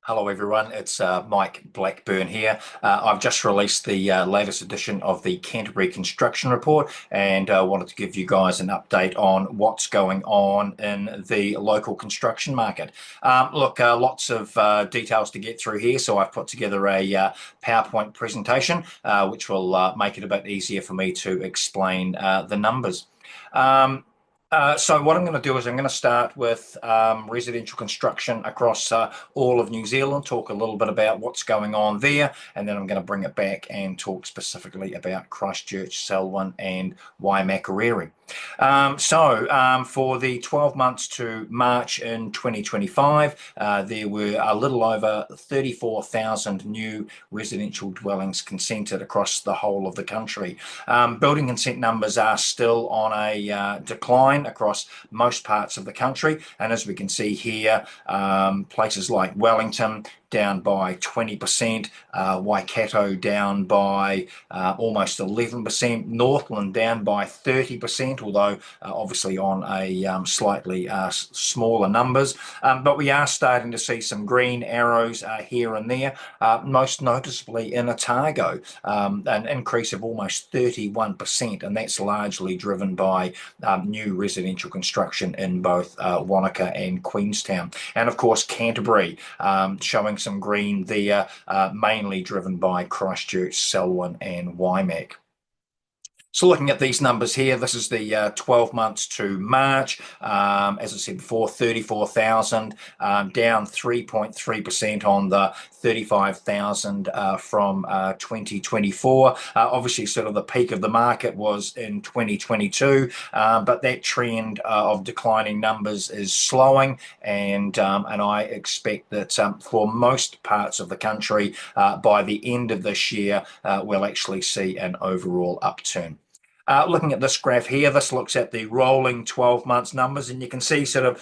Hello everyone, it's Mike Blackburn here. I've just released the latest edition of the Canterbury construction report and wanted to give you guys an update on what's going on in the local construction market. Lots of details to get through here, so I've put together a PowerPoint presentation which will make it a bit easier for me to explain the numbers. So what I'm going to do is I'm going to start with residential construction across all of New Zealand, talk a little bit about what's going on there, and then I'm going to bring it back and talk specifically about Christchurch, Selwyn and Waimakariri. For the 12 months to March in 2025, there were a little over 34,000 new residential dwellings consented across the whole of the country. Building consent numbers are still on a decline across most parts of the country, and as we can see here, places like Wellington down by 20%, Waikato down by almost 11%, Northland down by 30%, although obviously on a slightly smaller numbers. But we are starting to see some green arrows here and there, most noticeably in Otago, an increase of almost 31%, and that's largely driven by new residential construction in both Wanaka and Queenstown. And of course, Canterbury showing some green there, mainly driven by Christchurch, Selwyn and Waimak. So looking at these numbers here, this is the 12 months to March. As I said before, 34,000, down 3.3% on the 35,000 from 2024. Obviously, sort of the peak of the market was in 2022, but that trend of declining numbers is slowing, and I expect that for most parts of the country, by the end of this year, we'll actually see an overall upturn. Looking at this graph here, this looks at the rolling 12 months numbers, and you can see sort of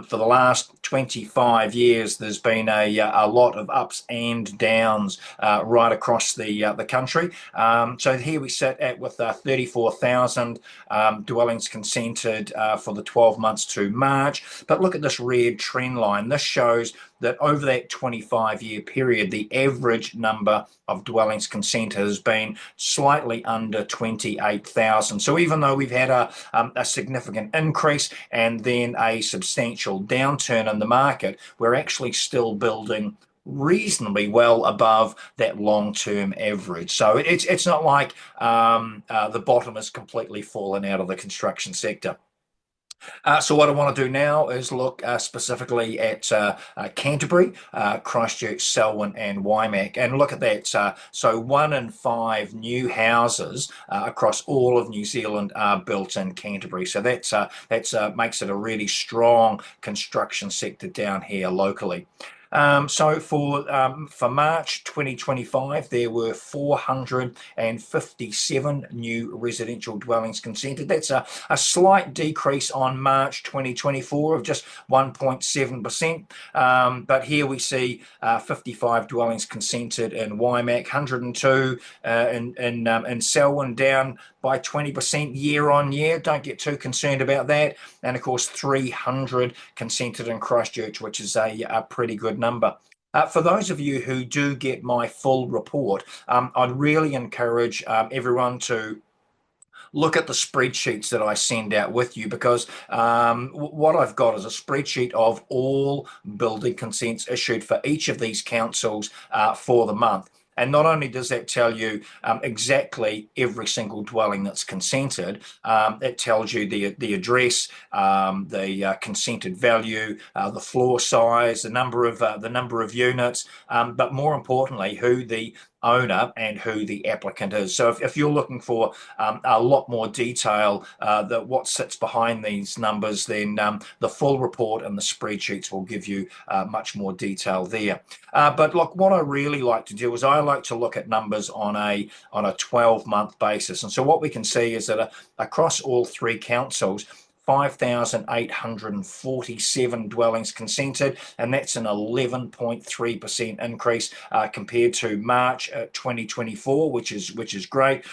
for the last 25 years, there's been a lot of ups and downs right across the country. So here we sit at with 34,000 dwellings consented for the 12 months to March. But look at this red trend line. This shows that over that 25-year period, the average number of dwellings consented has been slightly under 28,000. So even though we've had a significant increase and then a substantial downturn in the market, we're actually still building reasonably well above that long-term average. So it's not like the bottom has completely fallen out of the construction sector. So what I want to do now is look specifically at Canterbury, Christchurch, Selwyn and Waimak, and look at that. So 1 in 5 new houses across all of New Zealand are built in Canterbury. So that's makes it a really strong construction sector down here locally. So for March 2025, there were 457 new residential dwellings consented. That's a slight decrease on March 2024 of just 1.7%. But here we see 55 dwellings consented in Waimak, 102 in Selwyn, down by 20% year on year. Don't get too concerned about that. And of course, 300 consented in Christchurch, which is a pretty good number. For those of you who do get my full report, I'd really encourage everyone to look at the spreadsheets that I send out with you, because what I've got is a spreadsheet of all building consents issued for each of these councils for the month. And not only does that tell you exactly every single dwelling that's consented, it tells you the address, the consented value, the floor size, the number of units, but more importantly, who the owner and who the applicant is. So if you're looking for a lot more detail that what sits behind these numbers, then the full report and the spreadsheets will give you much more detail there. But look, what I really like to do is I like to look at numbers on a 12-month basis. And so what we can see is that across all 3 councils, 5,847 dwellings consented, and that's an 11.3% increase compared to March 2024, which is great.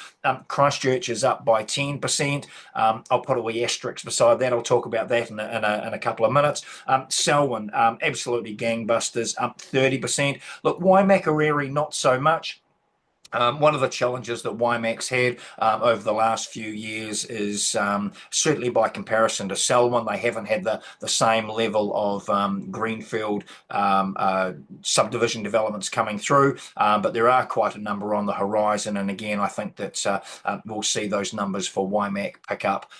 Christchurch is up by 10%. I'll put a wee asterisk beside that. I'll talk about that in a couple of minutes. Selwyn, absolutely gangbusters, up 30%. Look, Waimakariri, not so much. One of the challenges that Waimak's had over the last few years is certainly by comparison to Selwyn, they haven't had the same level of greenfield subdivision developments coming through, but there are quite a number on the horizon. And again, I think that we'll see those numbers for Waimak pick up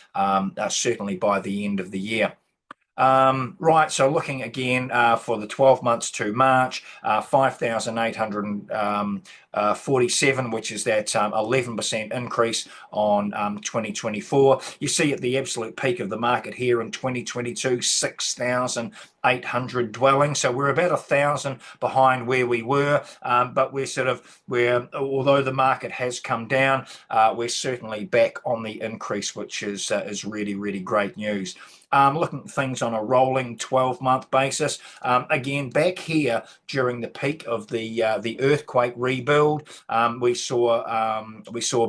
certainly by the end of the year. Right, so looking again for the 12 months to March, 5,847, which is that 11% increase on 2024. You see at the absolute peak of the market here in 2022, 6,800 dwellings. So we're about 1,000 behind where we were, but although the market has come down, we're certainly back on the increase, which is really, really great news. Looking at things on a rolling 12-month basis. Again, back here during the peak of the earthquake rebuild, we saw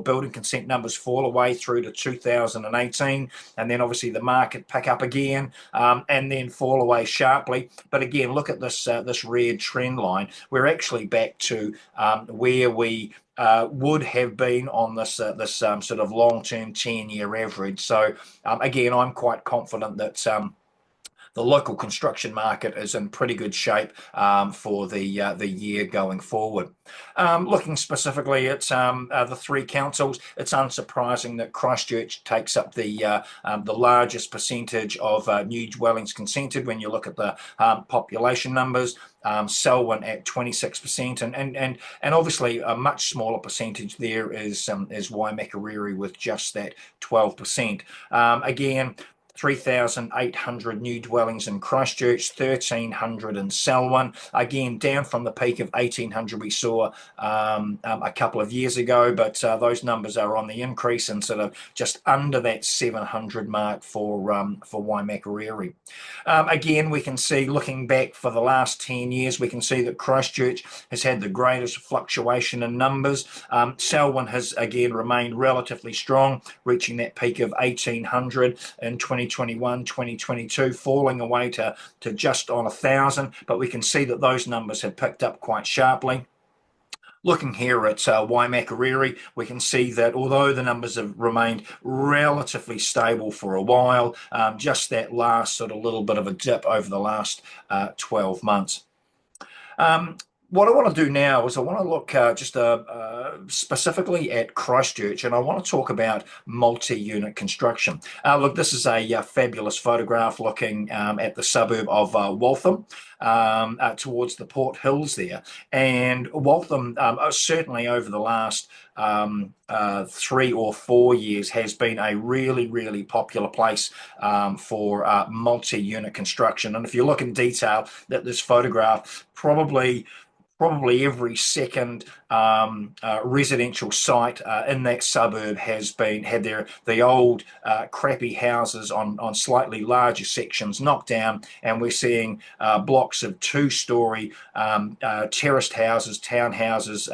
building consent numbers fall away through to 2018, and then obviously the market pick up again, and then fall away sharply. But again, look at this red trend line. We're actually back to where we would have been on this sort of long-term 10-year average. So again, I'm quite confident that the local construction market is in pretty good shape for the year going forward. Looking specifically at the three councils, it's unsurprising that Christchurch takes up the largest percentage of new dwellings consented when you look at the population numbers. Selwyn at 26%, and obviously a much smaller percentage there is Waimakariri with just that 12%. Again, 3,800 new dwellings in Christchurch, 1,300 in Selwyn. Again, down from the peak of 1,800 we saw a couple of years ago, but those numbers are on the increase and sort of just under that 700 mark for Waimakariri. Again, we can see, looking back for the last 10 years, we can see that Christchurch has had the greatest fluctuation in numbers. Selwyn has again remained relatively strong, reaching that peak of 1,800 in 2021, 2022, falling away to just on 1,000, but we can see that those numbers have picked up quite sharply. Looking here at Waimakariri, we can see that although the numbers have remained relatively stable for a while, just that last sort of little bit of a dip over the last 12 months. What I want to do now is I want to look just specifically at Christchurch, and I want to talk about multi-unit construction. Look, this is a fabulous photograph looking at the suburb of Waltham, towards the Port Hills there. And Waltham, certainly over the last 3 or 4 years, has been a really, really popular place for multi-unit construction. And if you look in detail at this photograph, probably every second residential site in that suburb has had the old crappy houses on slightly larger sections knocked down, and we're seeing blocks of 2-story terraced houses, townhouses,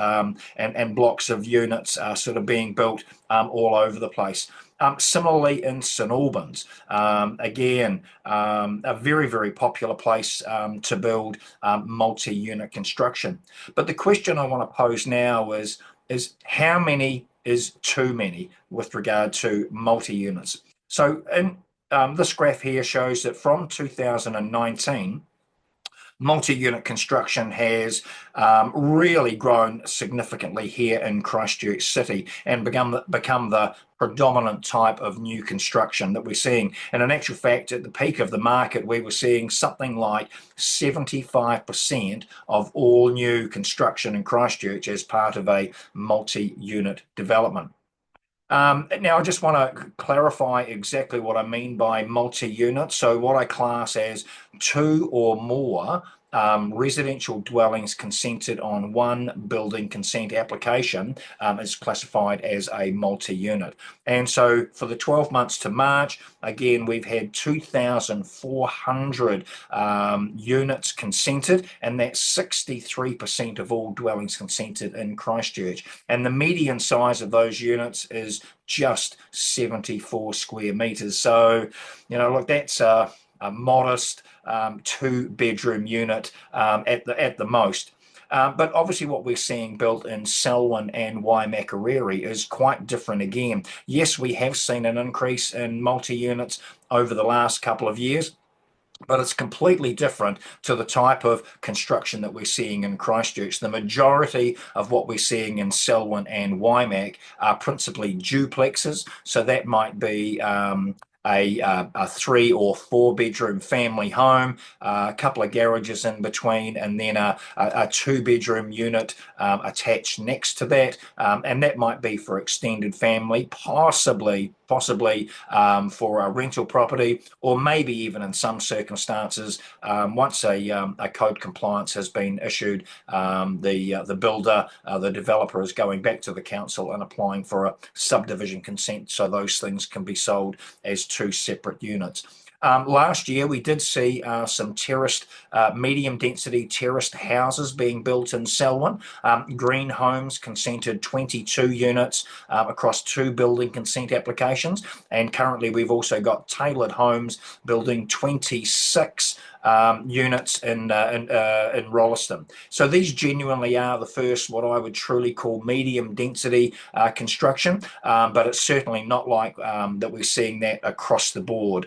and blocks of units sort of being built all over the place. Similarly in St Albans, again, a very, very popular place to build multi-unit construction. But the question I want to pose now is how many is too many with regard to multi-units? So in this graph here shows that from 2019, multi-unit construction has really grown significantly here in Christchurch City and become the predominant type of new construction that we're seeing. And in actual fact, at the peak of the market, we were seeing something like 75% of all new construction in Christchurch as part of a multi-unit development. Now, I just want to clarify exactly what I mean by multi-unit. So what I class as 2 or more residential dwellings consented on one building consent application is classified as a multi-unit. And so for the 12 months to March, again, we've had 2,400 units consented, and that's 63% of all dwellings consented in Christchurch. And the median size of those units is just 74 square meters. So, look, that's a modest two-bedroom unit at the most. But obviously what we're seeing built in Selwyn and Waimakariri is quite different again. Yes, we have seen an increase in multi-units over the last couple of years, but it's completely different to the type of construction that we're seeing in Christchurch. The majority of what we're seeing in Selwyn and Waimak are principally duplexes, so that might be a 3 or 4 bedroom family home, a couple of garages in between, and then a 2 bedroom unit attached next to that. And that might be for extended family, possibly for a rental property, or maybe even in some circumstances, once a code compliance has been issued, the builder, the developer is going back to the council and applying for a subdivision consent, so those things can be sold as 2 separate units. Last year, we did see some terraced, medium density terraced houses being built in Selwyn. Green Homes consented 22 units across 2 building consent applications. And currently, we've also got Tailored Homes building 26 units in Rolleston. So these genuinely are the first, what I would truly call medium density construction, but it's certainly not like that we're seeing that across the board.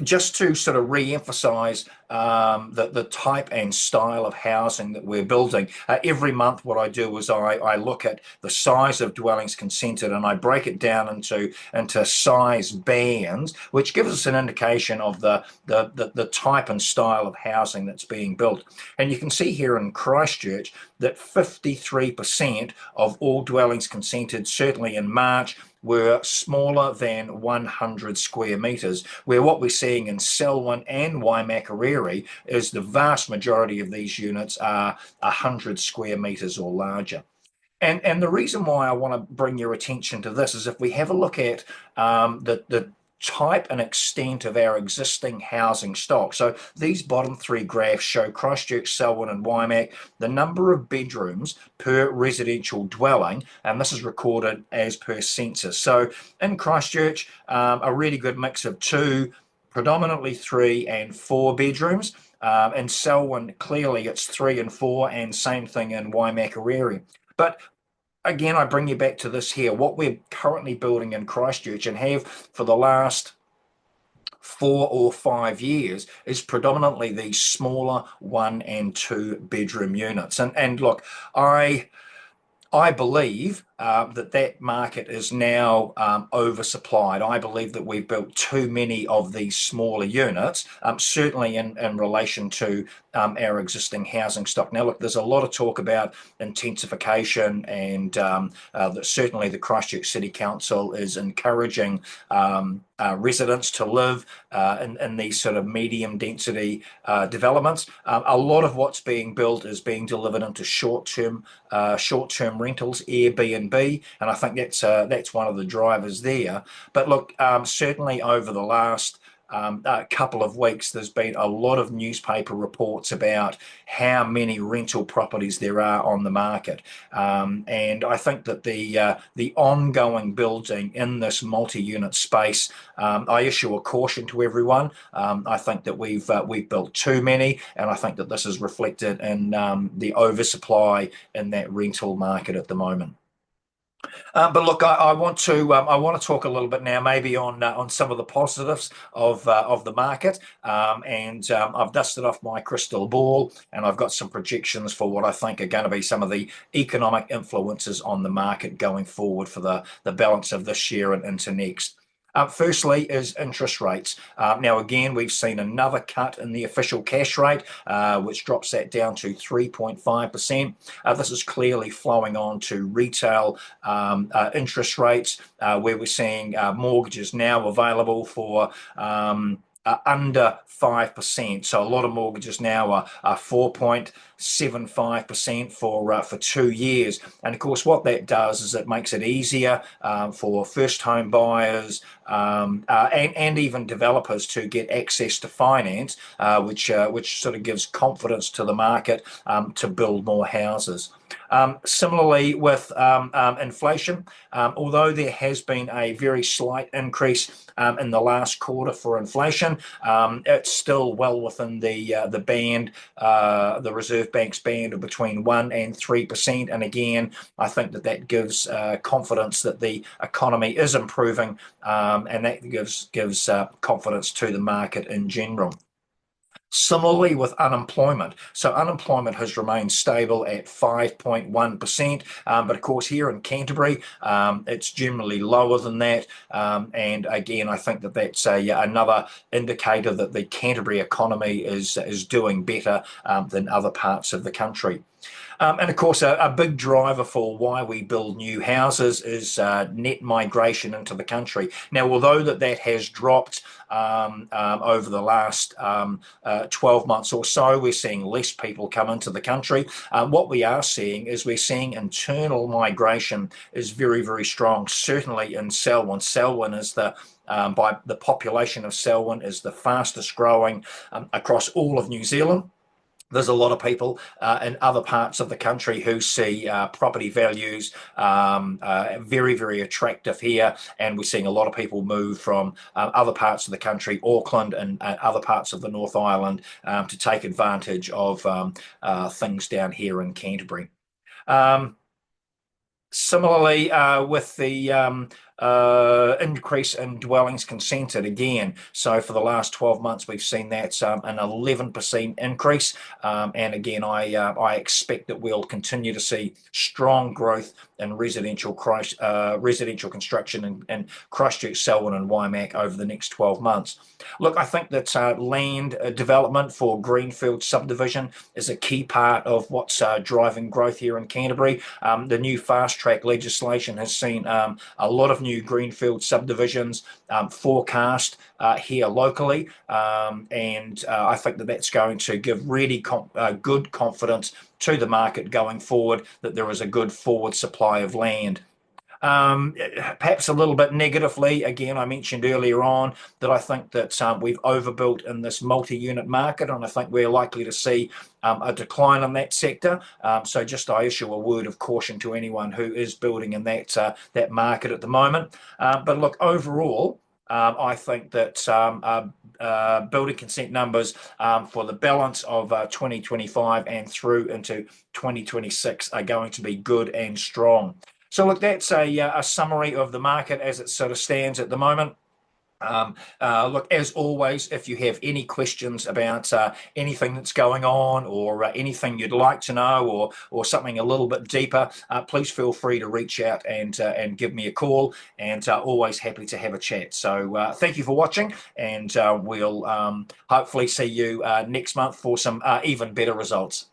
Just to sort of re-emphasize the type and style of housing that we're building, every month what I do is I look at the size of dwellings consented, and I break it down into size bands, which gives us an indication of the type and style of housing that's being built. And you can see here in Christchurch that 53% of all dwellings consented, certainly in March, were smaller than 100 square meters, where what we're seeing in Selwyn and Waimakariri is the vast majority of these units are 100 square meters or larger. And the reason why I want to bring your attention to this is if we have a look at the type and extent of our existing housing stock. So these bottom 3 graphs show Christchurch, Selwyn and Waimak, the number of bedrooms per residential dwelling, and this is recorded as per census. So in Christchurch, a really good mix of 2, predominantly 3 and 4 bedrooms. In Selwyn, clearly it's 3 and 4, and same thing in Waimakariri. But again, I bring you back to this here. What we're currently building in Christchurch and have for the last 4 or 5 years is predominantly these smaller 1 and 2 bedroom units. And look, I believe that market is now oversupplied. I believe that we've built too many of these smaller units, certainly in relation to our existing housing stock. Now, look, there's a lot of talk about intensification, and that certainly the Christchurch City Council is encouraging residents to live in these sort of medium density developments. A lot of what's being built is being delivered into short-term rentals, Airbnb, and I think that's one of the drivers there. But look, certainly over the last couple of weeks, there's been a lot of newspaper reports about how many rental properties there are on the market, and I think that the ongoing building in this multi-unit space, I issue a caution to everyone. I think that we've built too many, and I think that this is reflected in the oversupply in that rental market at the moment. But look, I want to talk a little bit now, maybe on some of the positives of the market, and I've dusted off my crystal ball, and I've got some projections for what I think are going to be some of the economic influences on the market going forward for the balance of this year and into next. Firstly is interest rates. Now, again, we've seen another cut in the official cash rate, which drops that down to 3.5%. This is clearly flowing on to retail interest rates, where we're seeing mortgages now available for under 5%. So a lot of mortgages now are 4.75% for 2 years. And of course, what that does is it makes it easier for first home buyers and even developers to get access to finance, which sort of gives confidence to the market to build more houses. Similarly with inflation, although there has been a very slight increase in the last quarter for inflation, it's still well within the band, the Reserve Bank's band of between 1% and 3%. And again, I think that gives confidence that the economy is improving, and that gives confidence to the market in general. Similarly with unemployment. So unemployment has remained stable at 5.1%, but of course here in Canterbury, it's generally lower than that. And again, I think that's another indicator that the Canterbury economy is doing better than other parts of the country. And of course, a big driver for why we build new houses is net migration into the country. Now, although that has dropped over the last 12 months or so, we're seeing less people come into the country. What we are seeing is we're seeing internal migration is very, very strong, certainly in Selwyn. Selwyn is by the population of Selwyn is the fastest growing across all of New Zealand. There's a lot of people in other parts of the country who see property values very, very attractive here. And we're seeing a lot of people move from other parts of the country, Auckland and other parts of the North Island, to take advantage of things down here in Canterbury. Similarly, with the increase in dwellings consented again. So for the last 12 months, we've seen that an 11% increase. And again, I expect that we'll continue to see strong growth in residential construction in Christchurch, Selwyn and Waimakariri over the next 12 months. Look, I think that land development for greenfield subdivision is a key part of what's driving growth here in Canterbury. The new fast track legislation has seen a lot of new greenfield subdivisions forecast here locally, and I think that's going to give really good confidence to the market going forward that there is a good forward supply of land. Perhaps a little bit negatively, again, I mentioned earlier on that I think that we've overbuilt in this multi-unit market, and I think we're likely to see a decline in that sector. So just I issue a word of caution to anyone who is building in that market at the moment. But look, overall, I think that building consent numbers for the balance of 2025 and through into 2026 are going to be good and strong. So look, that's a summary of the market as it sort of stands at the moment. Look, as always, if you have any questions about anything that's going on or anything you'd like to know or something a little bit deeper, please feel free to reach out and give me a call, and always happy to have a chat. So thank you for watching, and we'll hopefully see you next month for some even better results.